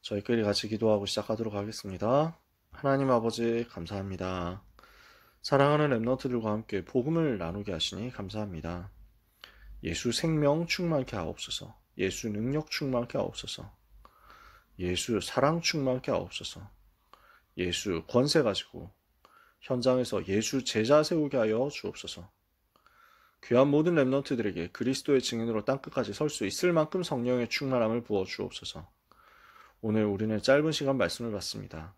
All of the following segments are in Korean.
저희끼리 같이 기도하고 시작하도록 하겠습니다. 하나님 아버지 감사합니다. 사랑하는 랩런트들과 함께 복음을 나누게 하시니 감사합니다. 예수 생명 충만케 하옵소서. 예수 능력 충만케 하옵소서. 예수 사랑 충만케 하옵소서. 예수 권세 가지고 현장에서 예수 제자 세우게 하여 주옵소서. 귀한 모든 랩런트들에게 그리스도의 증인으로 땅끝까지 설 수 있을 만큼 성령의 충만함을 부어 주옵소서. 오늘 우리는 짧은 시간 말씀을 받습니다.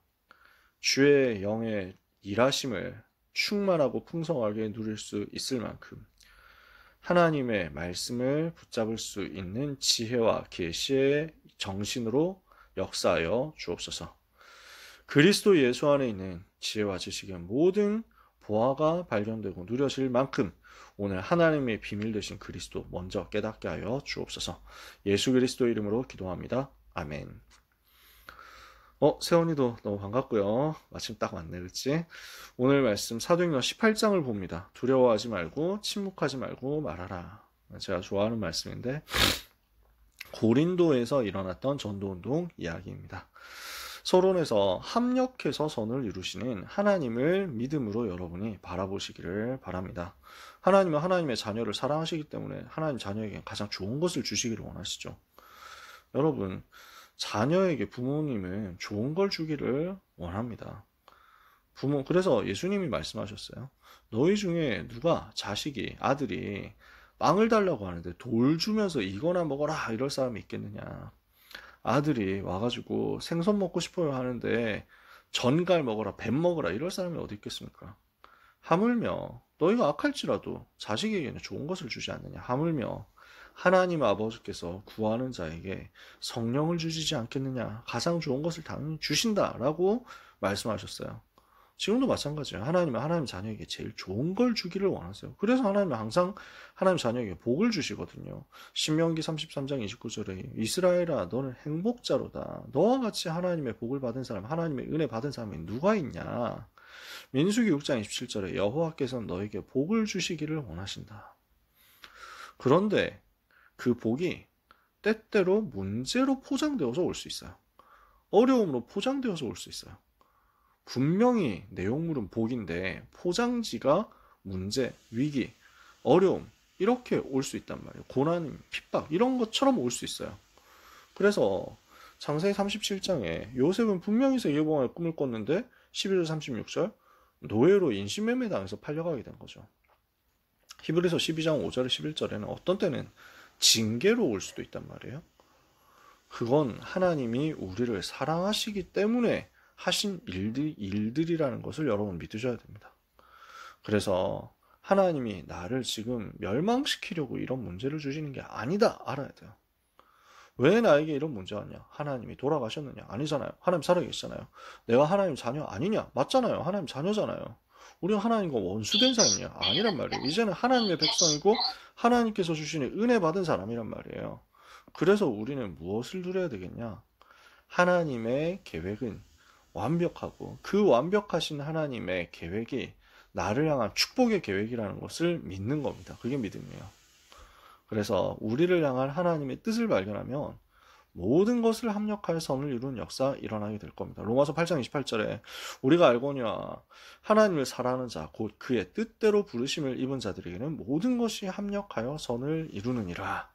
주의 영의 일하심을 충만하고 풍성하게 누릴 수 있을 만큼 하나님의 말씀을 붙잡을 수 있는 지혜와 계시의 정신으로 역사하여 주옵소서. 그리스도 예수 안에 있는 지혜와 지식의 모든 보화가 발견되고 누려질 만큼 오늘 하나님의 비밀 되신 그리스도 먼저 깨닫게 하여 주옵소서. 예수 그리스도 이름으로 기도합니다. 아멘. 세원이도 너무 반갑고요. 마침 딱 왔네, 그치? 오늘 말씀 사도행전 18장을 봅니다. 두려워하지 말고 침묵하지 말고 말하라. 제가 좋아하는 말씀인데 고린도에서 일어났던 전도운동 이야기입니다. 서론에서 합력해서 선을 이루시는 하나님을 믿음으로 여러분이 바라보시기를 바랍니다. 하나님은 하나님의 자녀를 사랑하시기 때문에 하나님 자녀에게 가장 좋은 것을 주시기를 원하시죠. 여러분, 자녀에게 부모님은 좋은 걸 주기를 원합니다. 그래서 예수님이 말씀하셨어요. 너희 중에 누가 자식이, 아들이 빵을 달라고 하는데 돌 주면서 이거나 먹어라 이럴 사람이 있겠느냐. 아들이 와가지고 생선 먹고 싶어요 하는데 전갈 먹어라, 뱀 먹어라 이럴 사람이 어디 있겠습니까? 하물며 너희가 악할지라도 자식에게는 좋은 것을 주지 않느냐. 하물며 하나님 아버지께서 구하는 자에게 성령을 주시지 않겠느냐. 가장 좋은 것을 당연히 주신다라고 말씀하셨어요. 지금도 마찬가지예요. 하나님은 하나님 자녀에게 제일 좋은 걸 주기를 원하세요. 그래서 하나님은 항상 하나님 자녀에게 복을 주시거든요. 신명기 33장 29절에 이스라엘아 너는 행복자로다. 너와 같이 하나님의 복을 받은 사람, 하나님의 은혜 받은 사람이 누가 있냐. 민수기 6장 27절에 여호와께서는 너에게 복을 주시기를 원하신다. 그런데 그 복이 때때로 문제로 포장되어서 올 수 있어요. 어려움으로 포장되어서 올 수 있어요. 분명히 내용물은 복인데 포장지가 문제, 위기, 어려움 이렇게 올 수 있단 말이에요. 고난, 핍박 이런 것처럼 올 수 있어요. 그래서 창세기 37장에 요셉은 분명히 세계복음의 꿈을 꿨는데 11절 36절 노예로 인신매매 당해서 팔려가게 된 거죠. 히브리서 12장 5절 11절에는 어떤 때는 징계로 올 수도 있단 말이에요. 그건 하나님이 우리를 사랑하시기 때문에 하신 일들이라는 것을 여러분 믿으셔야 됩니다. 그래서 하나님이 나를 지금 멸망시키려고 이런 문제를 주시는 게 아니다 알아야 돼요. 왜 나에게 이런 문제가 왔냐? 하나님이 돌아가셨느냐? 아니잖아요. 하나님 살아계시잖아요. 내가 하나님 자녀 아니냐? 맞잖아요. 하나님 자녀잖아요. 우리가 하나님과 원수된 사람이냐? 아니란 말이에요. 이제는 하나님의 백성이고 하나님께서 주시는 은혜 받은 사람이란 말이에요. 그래서 우리는 무엇을 누려야 되겠냐? 하나님의 계획은 완벽하고 그 완벽하신 하나님의 계획이 나를 향한 축복의 계획이라는 것을 믿는 겁니다. 그게 믿음이에요. 그래서 우리를 향한 하나님의 뜻을 발견하면 모든 것을 합력하여 선을 이루는 역사 일어나게 될 겁니다. 로마서 8장 28절에 우리가 알거니와 하나님을 사랑하는 자 곧 그의 뜻대로 부르심을 입은 자들에게는 모든 것이 합력하여 선을 이루느니라.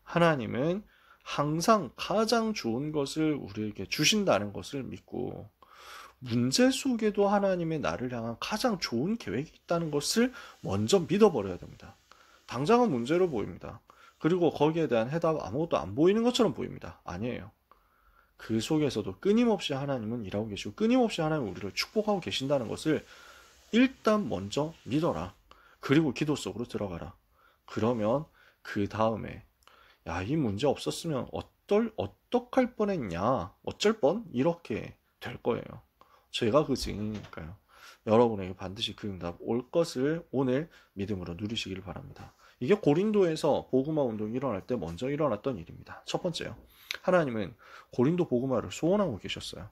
하나님은 항상 가장 좋은 것을 우리에게 주신다는 것을 믿고 문제 속에도 하나님의 나를 향한 가장 좋은 계획이 있다는 것을 먼저 믿어버려야 됩니다. 당장은 문제로 보입니다. 그리고 거기에 대한 해답 아무것도 안 보이는 것처럼 보입니다. 아니에요. 그 속에서도 끊임없이 하나님은 일하고 계시고 끊임없이 하나님은 우리를 축복하고 계신다는 것을 일단 먼저 믿어라. 그리고 기도 속으로 들어가라. 그러면 그 다음에 야, 이 문제 없었으면 어떡할 뻔했냐. 어쩔 뻔? 이렇게 될 거예요. 제가 그 증인이니까요. 여러분에게 반드시 그 응답 올 것을 오늘 믿음으로 누리시기를 바랍니다. 이게 고린도에서 복음화 운동이 일어날 때 먼저 일어났던 일입니다. 첫 번째요. 하나님은 고린도 복음화를 소원하고 계셨어요.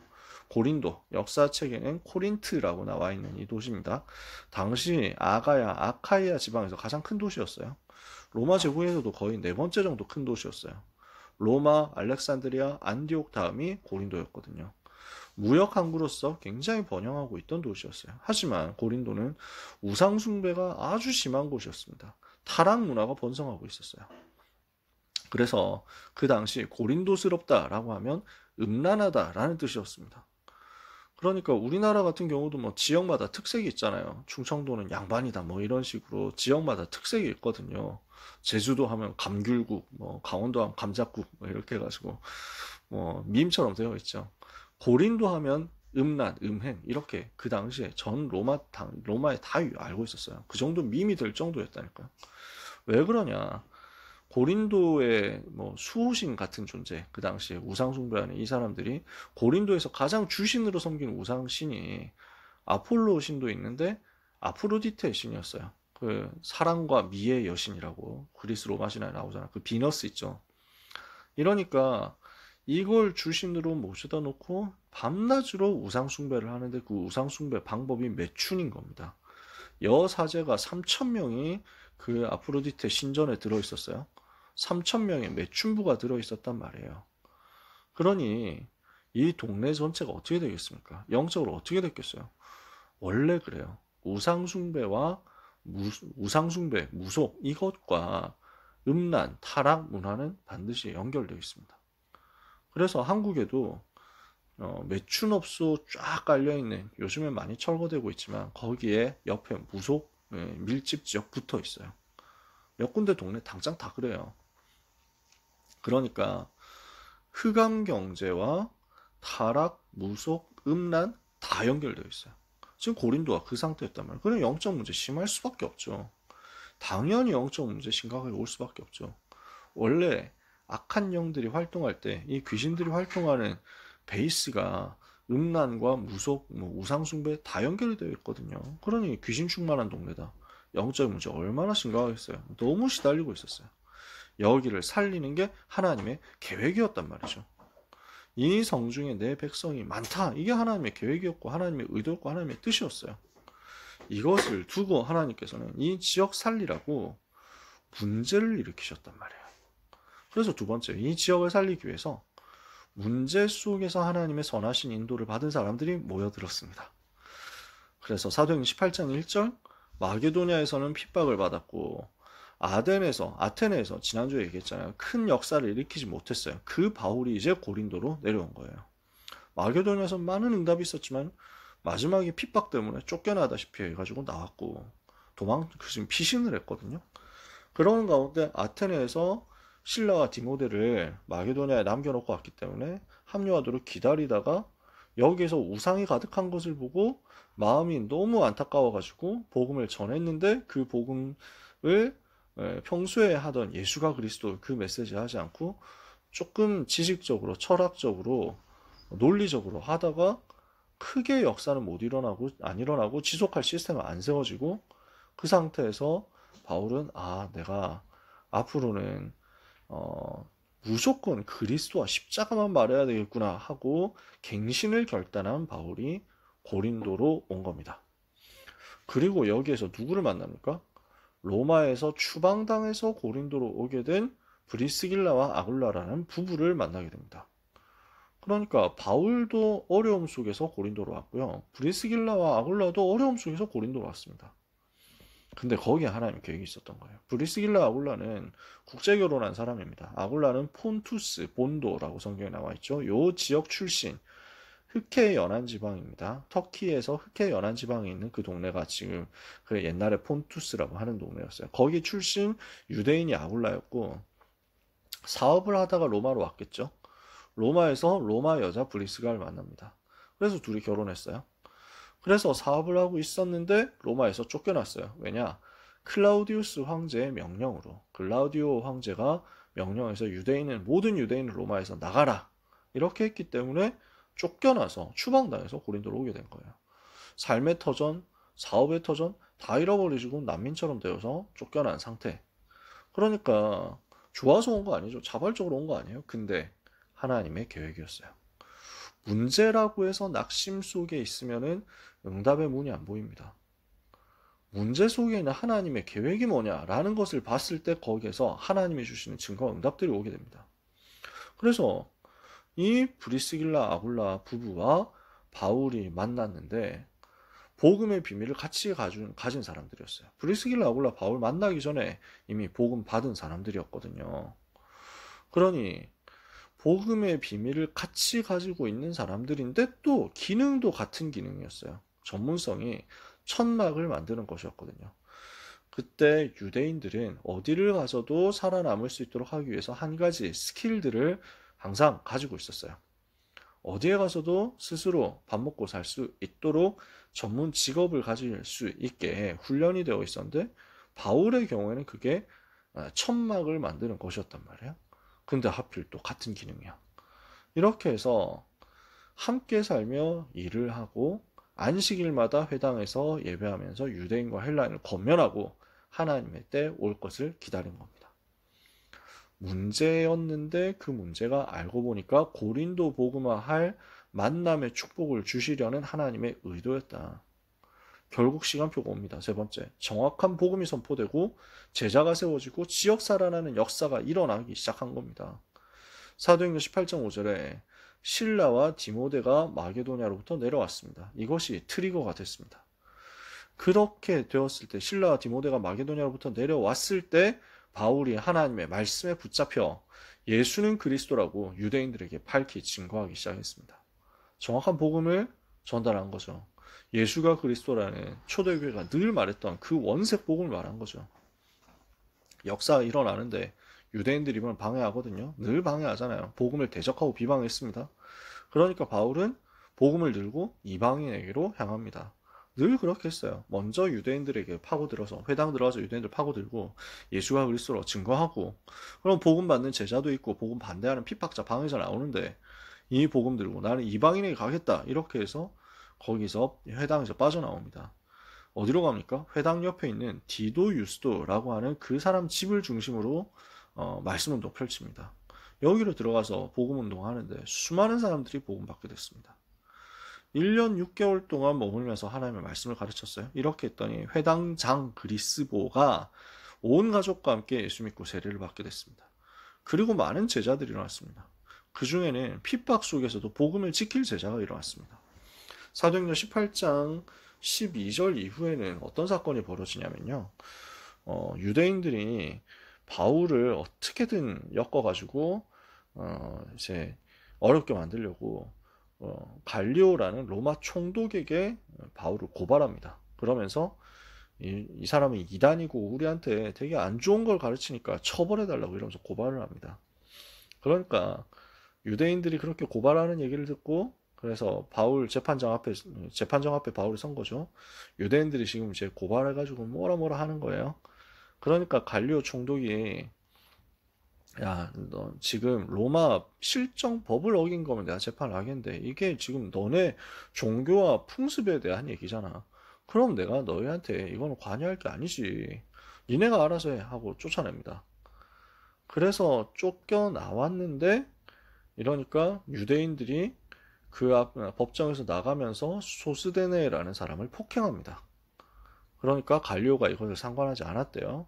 고린도 역사책에는 코린트라고 나와 있는 이 도시입니다. 당시 아카이아 지방에서 가장 큰 도시였어요. 로마 제국에서도 거의 네 번째 정도 큰 도시였어요. 로마, 알렉산드리아, 안디옥 다음이 고린도였거든요. 무역 항구로서 굉장히 번영하고 있던 도시였어요. 하지만 고린도는 우상 숭배가 아주 심한 곳이었습니다. 타락 문화가 번성하고 있었어요. 그래서 그 당시 고린도스럽다라고 하면 음란하다라는 뜻이었습니다. 그러니까 우리나라 같은 경우도 뭐 지역마다 특색이 있잖아요. 충청도는 양반이다 뭐 이런 식으로 지역마다 특색이 있거든요. 제주도 하면 감귤국, 뭐 강원도 하면 감자국 뭐 이렇게 해가지고 뭐 밈처럼 되어 있죠. 고린도 하면 음란, 음행 이렇게 그 당시에 전 로마에 다 알고 있었어요. 그 정도 밈이 될 정도였다니까요. 왜 그러냐? 고린도의 뭐 수호신 같은 존재, 그 당시에 우상 숭배하는 이 사람들이 고린도에서 가장 주신으로 섬기는 우상 신이 아폴로 신도 있는데 아프로디테 신이었어요. 그 사랑과 미의 여신이라고 그리스 로마 신화에 나오잖아. 그 비너스 있죠. 이러니까 이걸 주신으로 모셔다 놓고 밤낮으로 우상 숭배를 하는데 그 우상 숭배 방법이 매춘인 겁니다. 여사제가 3,000명이 그 아프로디테 신전에 들어 있었어요. 3,000명의 매춘부가 들어 있었단 말이에요. 그러니 이 동네 전체가 어떻게 되겠습니까? 영적으로 어떻게 됐겠어요? 원래 그래요. 우상숭배와 우상숭배, 무속 이것과 음란, 타락 문화는 반드시 연결되어 있습니다. 그래서 한국에도 매춘업소 쫙 깔려있는, 요즘엔 많이 철거되고 있지만 거기에 옆에 무속 밀집 지역 붙어 있어요. 몇 군데 동네 당장 다 그래요. 그러니까 흑암 경제와 타락, 무속, 음란 다 연결되어 있어요. 지금 고린도가 그 상태였단 말이에요. 그럼 영적 문제 심할 수밖에 없죠. 당연히 영적 문제 심각하게 올 수밖에 없죠. 원래 악한 영들이 활동할 때 이 귀신들이 활동하는 베이스가 음란과 무속, 우상숭배 다 연결되어 있거든요. 그러니 귀신 충만한 동네다. 영적 문제 얼마나 심각하겠어요. 너무 시달리고 있었어요. 여기를 살리는 게 하나님의 계획이었단 말이죠. 이 성중에 내 백성이 많다. 이게 하나님의 계획이었고 하나님의 의도였고 하나님의 뜻이었어요. 이것을 두고 하나님께서는 이 지역 살리라고 문제를 일으키셨단 말이에요. 그래서 두 번째, 이 지역을 살리기 위해서 문제 속에서 하나님의 선하신 인도를 받은 사람들이 모여들었습니다. 그래서 사도행전 18장 1절, 마게도냐에서는 핍박을 받았고 아테네에서 지난주에 얘기했잖아요. 큰 역사를 일으키지 못했어요. 그 바울이 이제 고린도로 내려온 거예요. 마게도냐에서 많은 응답이 있었지만 마지막에 핍박 때문에 쫓겨나다시피 해가지고 나왔고 지금 피신을 했거든요. 그런 가운데 아테네에서 실라와 디모데를 마게도냐에 남겨놓고 왔기 때문에 합류하도록 기다리다가 여기에서 우상이 가득한 것을 보고 마음이 너무 안타까워가지고 복음을 전했는데 그 복음을 평소에 하던 예수가 그리스도 그 메시지 하지 않고 조금 지식적으로 철학적으로 논리적으로 하다가 크게 역사는 안 일어나고 지속할 시스템은 안 세워지고 그 상태에서 바울은 내가 앞으로는 무조건 그리스도와 십자가만 말해야 되겠구나 하고 갱신을 결단한 바울이 고린도로 온 겁니다. 그리고 여기에서 누구를 만납니까? 로마에서 추방당해서 고린도로 오게 된 브리스길라와 아굴라라는 부부를 만나게 됩니다. 그러니까 바울도 어려움 속에서 고린도로 왔고요. 브리스길라와 아굴라도 어려움 속에서 고린도로 왔습니다. 근데 거기에 하나님 계획이 있었던 거예요. 브리스길라 아굴라는 국제 결혼한 사람입니다. 아굴라는 폰투스, 본도라고 성경에 나와 있죠. 요 지역 출신, 흑해 연안 지방입니다. 터키에서 흑해 연안 지방에 있는 그 동네가 지금 그 옛날에 폰투스라고 하는 동네였어요. 거기 출신 유대인이 아굴라였고 사업을 하다가 로마로 왔겠죠. 로마에서 로마 여자 브리스가를 만납니다. 그래서 둘이 결혼했어요. 그래서 사업을 하고 있었는데 로마에서 쫓겨났어요. 왜냐? 클라우디우스 황제의 명령으로, 클라우디오 황제가 명령해서 모든 유대인을 로마에서 나가라 이렇게 했기 때문에 쫓겨나서 추방당해서 고린도로 오게 된 거예요. 삶의 터전, 사업의 터전 다 잃어버리시고 난민처럼 되어서 쫓겨난 상태. 그러니까 좋아서 온 거 아니죠. 자발적으로 온 거 아니에요. 근데 하나님의 계획이었어요. 문제라고 해서 낙심 속에 있으면은 응답의 문이 안 보입니다. 문제 속에 있는 하나님의 계획이 뭐냐라는 것을 봤을 때 거기에서 하나님이 주시는 증거와 응답들이 오게 됩니다. 그래서 이 브리스길라 아굴라 부부와 바울이 만났는데 복음의 비밀을 같이 가진 사람들이었어요. 브리스길라 아굴라 바울 만나기 전에 이미 복음 받은 사람들이었거든요. 그러니 복음의 비밀을 같이 가지고 있는 사람들인데 또 기능도 같은 기능이었어요. 전문성이 천막을 만드는 것이었거든요. 그때 유대인들은 어디를 가서도 살아남을 수 있도록 하기 위해서 한 가지 스킬들을 항상 가지고 있었어요. 어디에 가서도 스스로 밥 먹고 살 수 있도록 전문 직업을 가질 수 있게 훈련이 되어 있었는데 바울의 경우에는 그게 천막을 만드는 것이었단 말이에요. 근데 하필 또 같은 기능이야. 이렇게 해서 함께 살며 일을 하고 안식일마다 회당에서 예배하면서 유대인과 헬라인을 권면하고 하나님의 때 올 것을 기다린 겁니다. 문제였는데 그 문제가 알고 보니까 고린도 복음화할 만남의 축복을 주시려는 하나님의 의도였다. 결국 시간표가 옵니다. 세 번째, 정확한 복음이 선포되고 제자가 세워지고 지역 살아나는 역사가 일어나기 시작한 겁니다. 사도행전 18장 5절에 실라와 디모데가 마게도냐로부터 내려왔습니다. 이것이 트리거가 됐습니다. 그렇게 되었을 때 실라와 디모데가 마게도냐로부터 내려왔을 때 바울이 하나님의 말씀에 붙잡혀 예수는 그리스도라고 유대인들에게 밝히 증거하기 시작했습니다. 정확한 복음을 전달한 거죠. 예수가 그리스도라는 초대교회가 늘 말했던 그 원색 복음을 말한 거죠. 역사가 일어나는데 유대인들이 이걸 방해하거든요. 늘 방해하잖아요. 복음을 대적하고 비방했습니다. 그러니까 바울은 복음을 들고 이방인에게로 향합니다. 늘 그렇게 했어요. 먼저 유대인들에게 파고들어서 회당 들어가서 유대인들 파고들고 예수가 그리스도로 증거하고 그럼 복음 받는 제자도 있고 복음 반대하는 핍박자 방해자 나오는데 이 복음 들고 나는 이방인에게 가겠다 이렇게 해서 거기서 회당에서 빠져나옵니다. 어디로 갑니까? 회당 옆에 있는 디도 유스도라고 하는 그 사람 집을 중심으로 말씀운동 펼칩니다. 여기로 들어가서 복음운동 하는데 수많은 사람들이 복음 받게 됐습니다. 1년 6개월 동안 머물면서 하나님의 말씀을 가르쳤어요. 이렇게 했더니 회당장 그리스보가 온 가족과 함께 예수 믿고 세례를 받게 됐습니다. 그리고 많은 제자들이 일어났습니다. 그 중에는 핍박 속에서도 복음을 지킬 제자가 일어났습니다. 사도행전 18장 12절 이후에는 어떤 사건이 벌어지냐면요. 유대인들이 바울을 어떻게든 엮어가지고 이제 어렵게 만들려고 갈리오라는 로마 총독에게 바울을 고발합니다. 그러면서 이 사람은 이단이고 우리한테 되게 안 좋은 걸 가르치니까 처벌해달라고 이러면서 고발을 합니다. 그러니까 유대인들이 그렇게 고발하는 얘기를 듣고 그래서 바울 재판정 앞에 바울이 선 거죠. 유대인들이 지금 이제 고발해가지고 뭐라 하는 거예요. 그러니까 갈리오 총독이 야, 너 지금 로마 실정법을 어긴 거면 내가 재판을 하겠는데 이게 지금 너네 종교와 풍습에 대한 얘기잖아. 그럼 내가 너희한테 이거는 관여할 게 아니지. 니네가 알아서 해 하고 쫓아냅니다. 그래서 쫓겨나왔는데 이러니까 유대인들이 그 법정에서 나가면서 소스데네라는 사람을 폭행합니다. 그러니까 갈리오가 이것을 상관하지 않았대요.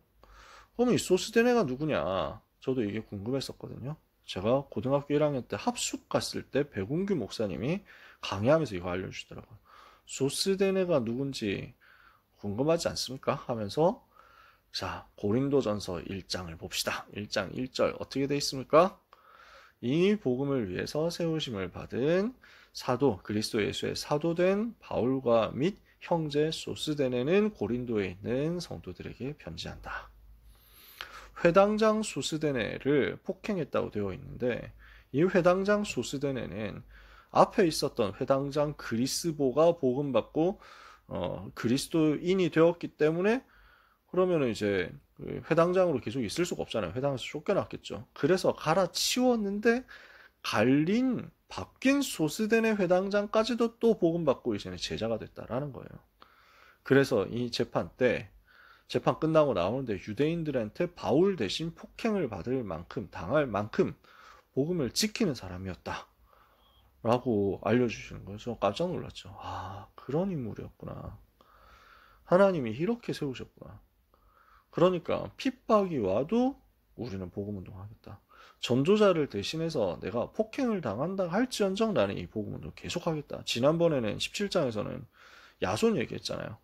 그럼 이 소스데네가 누구냐? 저도 이게 궁금했었거든요. 제가 고등학교 1학년 때 합숙 갔을 때 백운규 목사님이 강의하면서 이거 알려주시더라고요. 소스데네가 누군지 궁금하지 않습니까? 하면서 자, 고린도전서 1장을 봅시다. 1장 1절 어떻게 돼 있습니까? 이 복음을 위해서 세우심을 받은 사도 그리스도 예수의 사도된 바울과 및 형제 소스데네는 고린도에 있는 성도들에게 편지한다. 회당장 소스데네를 폭행했다고 되어 있는데 이 회당장 소스데네는 앞에 있었던 회당장 그리스보가 복음받고 그리스도인이 되었기 때문에 그러면은 이제 회당장으로 계속 있을 수가 없잖아요. 회당에서 쫓겨났겠죠. 그래서 갈아치웠는데 바뀐 소스데네 회당장까지도 또 복음받고 이제는 제자가 됐다라는 거예요. 그래서 이 재판 끝나고 나오는데 유대인들한테 바울 대신 폭행을 당할 만큼 복음을 지키는 사람이었다. 라고 알려주시는 거예요. 저 깜짝 놀랐죠. 아, 그런 인물이었구나. 하나님이 이렇게 세우셨구나. 그러니까 핍박이 와도 우리는 복음운동 하겠다. 전도자를 대신해서 내가 폭행을 당한다 할지언정 나는 이 복음을 계속하겠다. 지난번에는 17장에서는 야손 얘기했잖아요.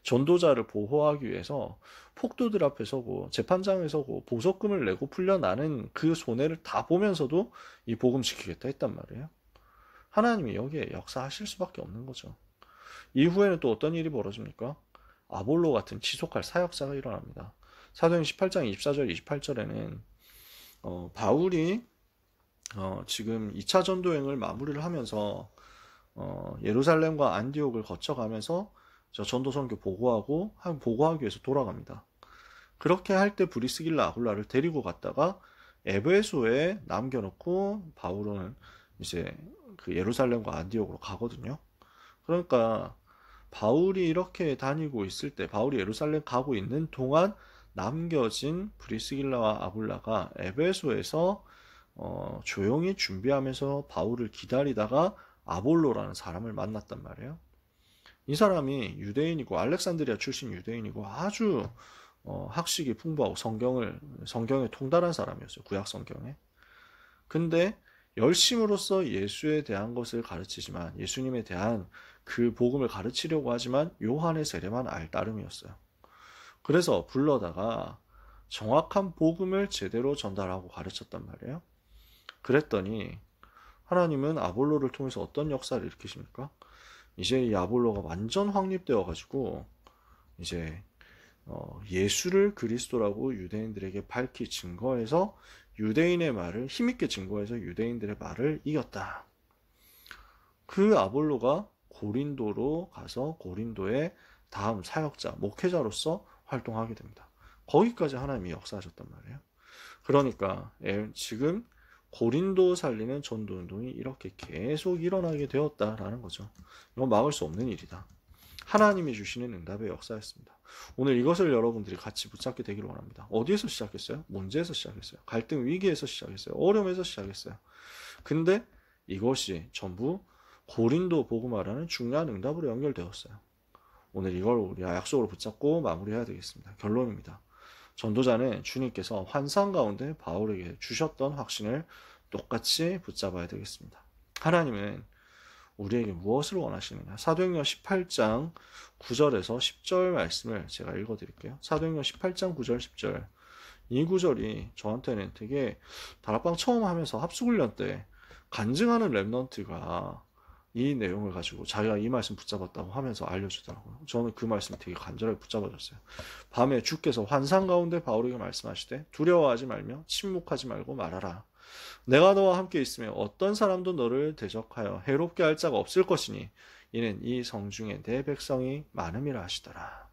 전도자를 보호하기 위해서 폭도들 앞에 서고 재판장에 서고 보석금을 내고 풀려나는 그 손해를 다 보면서도 이 복음 지키겠다 했단 말이에요. 하나님이 여기에 역사하실 수밖에 없는 거죠. 이후에는 또 어떤 일이 벌어집니까? 아볼로 같은 지속할 사역사가 일어납니다. 사도행 18장 24절 28절에는 바울이 지금 2차 전도행을 마무리를 하면서 예루살렘과 안디옥을 거쳐가면서 전도 선교 보고하기 위해서 돌아갑니다. 그렇게 할 때 브리스길라 아굴라를 데리고 갔다가 에베소에 남겨놓고 바울은 이제 그 예루살렘과 안디옥으로 가거든요. 그러니까 바울이 이렇게 다니고 있을 때, 바울이 예루살렘 가고 있는 동안 남겨진 브리스길라와 아굴라가 에베소에서 조용히 준비하면서 바울을 기다리다가 아볼로라는 사람을 만났단 말이에요. 이 사람이 유대인이고 알렉산드리아 출신 유대인이고 아주 학식이 풍부하고 성경에 통달한 사람이었어요. 구약 성경에. 근데 열심으로써 예수에 대한 것을 가르치지만, 예수님에 대한 그 복음을 가르치려고 하지만 요한의 세례만 알 따름이었어요. 그래서 불러다가 정확한 복음을 제대로 전달하고 가르쳤단 말이에요. 그랬더니 하나님은 아볼로를 통해서 어떤 역사를 일으키십니까? 이제 이 아볼로가 완전 확립되어 가지고 이제 예수를 그리스도라고 유대인들에게 밝히 증거해서 유대인의 말을 힘있게 증거해서 유대인들의 말을 이겼다. 그 아볼로가 고린도로 가서 고린도의 다음 사역자, 목회자로서 활동하게 됩니다. 거기까지 하나님이 역사하셨단 말이에요. 그러니까 지금 고린도 살리는 전도운동이 이렇게 계속 일어나게 되었다라는 거죠. 이건 막을 수 없는 일이다. 하나님이 주시는 응답의 역사였습니다. 오늘 이것을 여러분들이 같이 붙잡게 되기를 원합니다. 어디에서 시작했어요? 문제에서 시작했어요. 갈등 위기에서 시작했어요. 어려움에서 시작했어요. 근데 이것이 전부 고린도 복음화라는 중요한 응답으로 연결되었어요. 오늘 이걸 우리가 약속으로 붙잡고 마무리해야 되겠습니다. 결론입니다. 전도자는 주님께서 환상 가운데 바울에게 주셨던 확신을 똑같이 붙잡아야 되겠습니다. 하나님은 우리에게 무엇을 원하시느냐? 사도행전 18장 9절에서 10절 말씀을 제가 읽어드릴게요. 사도행전 18장 9절 10절. 이 구절이 저한테는 되게 다락방 처음 하면서 합숙훈련 때 간증하는 랩넌트가 이 내용을 가지고 자기가 이 말씀 붙잡았다고 하면서 알려주더라고요. 저는 그 말씀 되게 간절하게 붙잡아줬어요. 밤에 주께서 환상 가운데 바울에게 말씀하시되 두려워하지 말며 침묵하지 말고 말하라. 내가 너와 함께 있으며 어떤 사람도 너를 대적하여 해롭게 할 자가 없을 것이니 이는 이 성중에 내 백성이 많음이라 하시더라.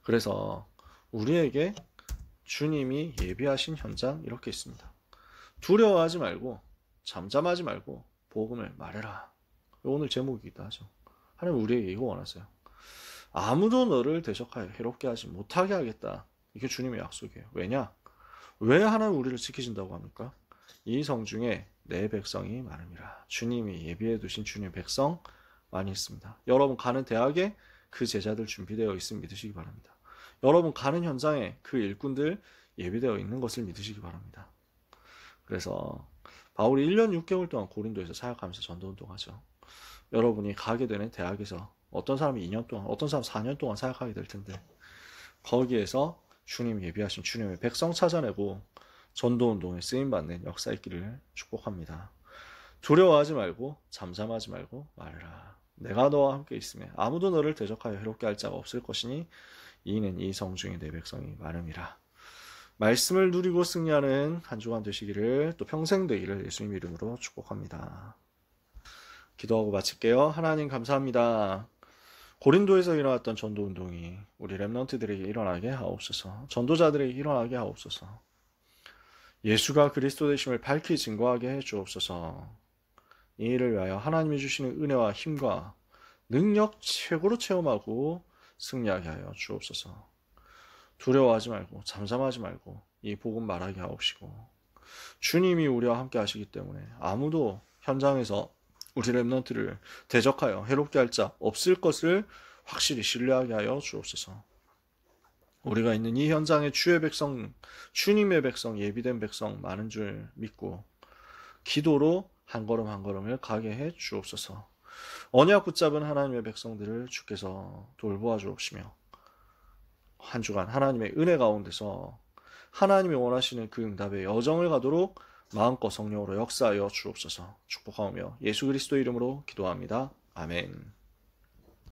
그래서 우리에게 주님이 예비하신 현장 이렇게 있습니다. 두려워하지 말고 잠잠하지 말고 복음을 말해라. 오늘 제목이기도 하죠. 하나님 우리에게 이거 원하세요. 아무도 너를 대적하여 해롭게 하지 못하게 하겠다. 이게 주님의 약속이에요. 왜냐? 왜 하나님 우리를 지키신다고 합니까? 이 성중에 내 백성이 많음이라. 주님이 예비해 두신 주님의 백성 많이 있습니다. 여러분 가는 대학에 그 제자들 준비되어 있음을 믿으시기 바랍니다. 여러분 가는 현장에 그 일꾼들 예비되어 있는 것을 믿으시기 바랍니다. 그래서 바울이 1년 6개월 동안 고린도에서 사역하면서 전도운동하죠. 여러분이 가게 되는 대학에서 어떤 사람이 2년 동안, 어떤 사람 4년 동안 사역하게 될 텐데 거기에서 주님 예비하신 주님의 백성 찾아내고 전도운동에 쓰임받는 역사 있기를 축복합니다. 두려워하지 말고 잠잠하지 말고 말해라. 내가 너와 함께 있으며 아무도 너를 대적하여 해롭게 할 자가 없을 것이니 이는 이 성중에 내 백성이 많음이라. 말씀을 누리고 승리하는 한 주간 되시기를 또 평생 되기를 예수님 이름으로 축복합니다. 기도하고 마칠게요. 하나님 감사합니다. 고린도에서 일어났던 전도운동이 우리 랩넌트들에게 일어나게 하옵소서. 전도자들에게 일어나게 하옵소서. 예수가 그리스도 되심을 밝히 증거하게 해 주옵소서. 이 일을 위하여 하나님이 주시는 은혜와 힘과 능력 최고로 체험하고 승리하게 하여 주옵소서. 두려워하지 말고 잠잠하지 말고 이 복음 말하게 하옵시고 주님이 우리와 함께 하시기 때문에 아무도 현장에서 우리 랩넌트를 대적하여 해롭게 할 자 없을 것을 확실히 신뢰하게 하여 주옵소서. 우리가 있는 이 현장에 주의 백성, 주님의 백성, 예비된 백성 많은 줄 믿고 기도로 한 걸음 한 걸음을 가게 해 주옵소서. 언약 붙잡은 하나님의 백성들을 주께서 돌보아 주옵시며 한 주간 하나님의 은혜 가운데서 하나님이 원하시는 그 응답의 여정을 가도록 마음껏 성령으로 역사하여 주옵소서. 축복하오며 예수 그리스도 이름으로 기도합니다. 아멘.